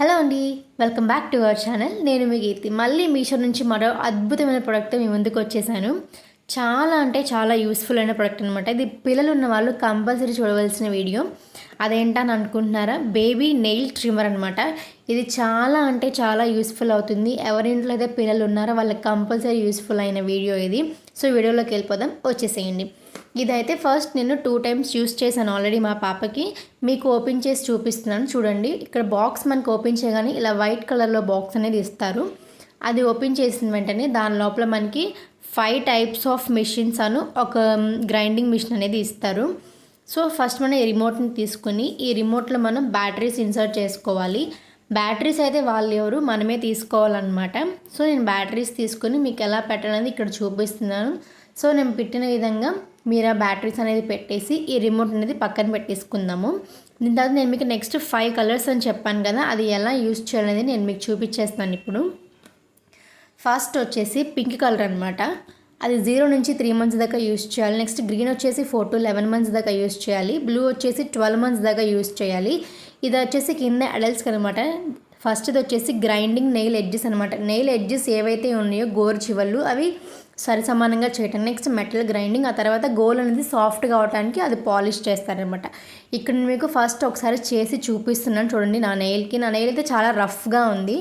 Hello అండి. Welcome back to our channel. నేను మీ కీర్తి. మళ్ళీ మీషో నుంచి మరో అద్భుతమైన ప్రోడక్ట్‌తో మీ ముందుకు వచ్చేసాను. చాలా అంటే చాలా యూస్‌ఫుల్ అయిన ప్రోడక్ట్ అనమాట. ఇది పిల్లలున్న వాళ్ళు కంపల్సరీ చూడవలసిన వీడియో. అదేంటని అనుకుంటున్నారా? బేబీ నెయిల్ ట్రిమ్మర్ అనమాట. ఇది చాలా అంటే చాలా యూస్‌ఫుల్ అవుతుంది. ఎవరింట్లో అయితే పిల్లలు ఉన్నారో వాళ్ళకి కంపల్సరీ యూస్‌ఫుల్ అయిన వీడియో ఇది. సో వీడియోలోకి వెళ్ళిపోదాం. వచ్చేసేయండి. ఇదైతే ఫస్ట్ నేను 2 టైమ్స్ యూస్ చేశాను ఆల్రెడీ మా పాపకి. మీకు ఓపెన్ చేసి చూపిస్తున్నాను చూడండి. ఇక్కడ బాక్స్ మనకు ఓపెన్ చేయగానే ఇలా వైట్ కలర్‌లో బాక్స్ అనేది ఇస్తారు. అది ఓపెన్ చేసిన వెంటనే దాని లోపల మనకి 5 టైప్స్ ఆఫ్ మెషిన్స్ ఒక గ్రైండింగ్ మిషన్ అనేది ఇస్తారు. సో ఫస్ట్ మనం ఈ రిమోట్‌ని తీసుకొని ఈ రిమోట్‌లో మనం బ్యాటరీస్ ఇన్సర్ట్ చేసుకోవాలి. బ్యాటరీస్ అయితే వాళ్ళు ఎవరు మనమే తీసుకోవాలన్నమాట. సో నేను బ్యాటరీస్ తీసుకొని మీకు ఎలా పెట్టాలనేది ఇక్కడ చూపిస్తున్నాను. సో నేను పెట్టిన విధంగా మీరు ఆ బ్యాటరీస్ అనేది పెట్టేసి ఈ రిమోట్ అనేది పక్కన పెట్టేసుకుందాము. దీని తర్వాత నేను మీకు నెక్స్ట్ 5 కలర్స్ అని చెప్పాను కదా, అది ఎలా యూజ్ చేయాలనేది నేను మీకు చూపించేస్తాను ఇప్పుడు. ఫస్ట్ వచ్చేసి పింక్ కలర్ అనమాట. అది 0 నుంచి 3 మంత్స్ దాకా యూజ్ చేయాలి. నెక్స్ట్ గ్రీన్ వచ్చేసి 4 to 11 మంత్స్ దాకా యూజ్ చేయాలి. బ్లూ వచ్చేసి 12 మంత్స్ దాకా యూజ్ చేయాలి. ఇది వచ్చేసి కింద అడల్ట్స్కి అనమాట. ఫస్ట్ది వచ్చేసి గ్రైండింగ్ నెయిల్ ఎడ్జెస్ అనమాట. నెయిల్ ఎడ్జెస్ ఏవైతే ఉన్నాయో గోరు చివళ్ళు అవి సరి సమానంగా చేయటం. నెక్స్ట్ మెటల్ గ్రైండింగ్, ఆ తర్వాత గోల్ అనేది సాఫ్ట్గా అవడానికి అది పాలిష్ చేస్తారనమాట. ఇక్కడ మీకు ఫస్ట్ ఒకసారి చేసి చూపిస్తున్నాను చూడండి. నా నెయిల్ అయితే చాలా రఫ్గా ఉంది.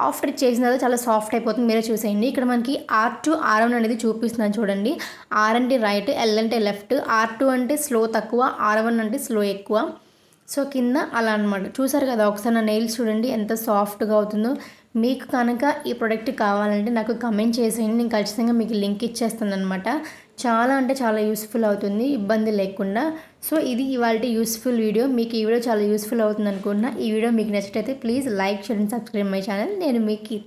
ఆఫ్టర్ చేసిన తర్వాత చాలా సాఫ్ట్ అయిపోతుంది. మీరే చూసేయండి. ఇక్కడ మనకి R2 R1 అనేది చూపిస్తున్నాను చూడండి. R అంటే రైట్, L అంటే లెఫ్ట్, R2 అంటే స్లో తక్కువ, R1 అంటే స్లో ఎక్కువ. సో కింద అలా అనమాట. చూసారు కదా, ఒకసారి నా నెయిల్స్ చూడండి ఎంత సాఫ్ట్గా అవుతుందో. మీకు కనుక ఈ ప్రోడక్ట్ కావాలంటే నాకు కమెంట్ చేసేయండి. నేను ఖచ్చితంగా మీకు లింక్ ఇచ్చేస్తాను అనమాట. చాలా అంటే చాలా యూస్ఫుల్ అవుతుంది, ఇబ్బంది లేకుండా. సో ఇది ఇవాల్టి యూస్ఫుల్ వీడియో. మీకు ఈ వీడియో చాలా యూస్ఫుల్ అవుతుంది అనుకుంటున్నా. ఈ వీడియో మీకు నచ్చినట్లయితే please like, share and subscribe my channel. నేను మీకు